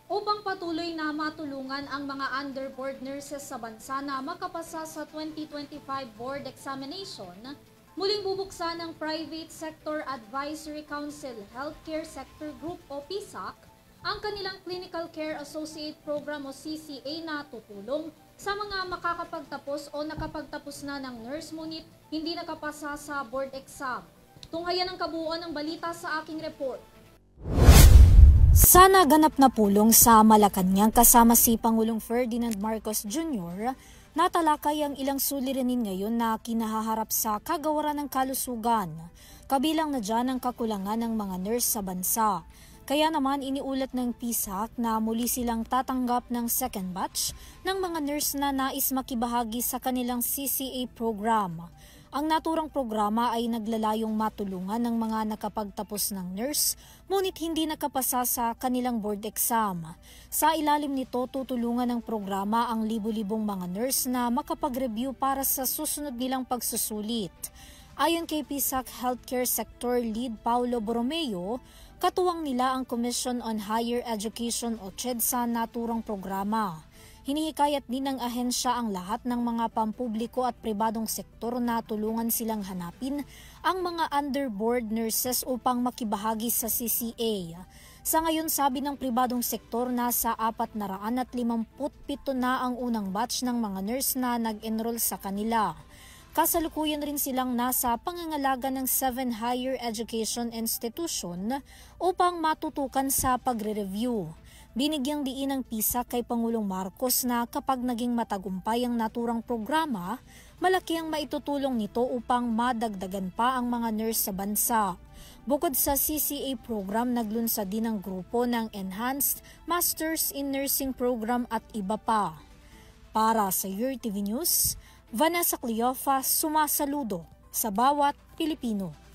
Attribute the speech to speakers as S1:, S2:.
S1: upang patuloy na matulungan ang mga underboard nurses sa bansa na makapasa sa 2025 board examination, muling bubuksan ng Private Sector Advisory Council Healthcare Sector Group o PSAC ang kanilang Clinical Care Associate Program o CCA na tutulong sa mga makakapagtapos o nakapagtapos na ng nurse ngunit hindi nakapasa sa board exam. Tunghayan ang kabuuan ng balita sa aking report.
S2: Sa naganap na pulong sa Malacanang kasama si Pangulong Ferdinand Marcos Jr., natalakay ang ilang suliranin ngayon na kinahaharap sa kagawaran ng kalusugan, kabilang na dyan ang kakulangan ng mga nurse sa bansa. Kaya naman iniulat ng PSAC na muli silang tatanggap ng second batch ng mga nurse na nais makibahagi sa kanilang CCA program. Ang naturang programa ay naglalayong matulungan ng mga nakapagtapos ng nurse, ngunit hindi nakapasa sa kanilang board exam. Sa ilalim nito, tutulungan ng programa ang libu-libong mga nurse na makapag-review para sa susunod nilang pagsusulit. Ayon kay PSAC Healthcare Sector Lead Paulo Borromeo, katuwang nila ang Commission on Higher Education o CHED sa naturang programa. Hinihikayat din ng ahensya ang lahat ng mga pampubliko at pribadong sektor na tulungan silang hanapin ang mga underboard nurses upang makibahagi sa CCA. Sa ngayon, sabi ng pribadong sektor, nasa 457 na ang unang batch ng mga nurse na nag-enroll sa kanila. Kasalukuyan rin silang nasa pangangalaga ng 7 higher education institution upang matutukan sa pagre-review. Binigyang diin ng PSAC kay Pangulong Marcos na kapag naging matagumpay ang naturang programa, malaki ang maitutulong nito upang madagdagan pa ang mga nurse sa bansa. Bukod sa CCA program, naglunsad din ang grupo ng Enhanced Masters in Nursing Program at iba pa. Para sa UrTV News, Vanessa Cleofa, sumasaludo sa bawat Pilipino.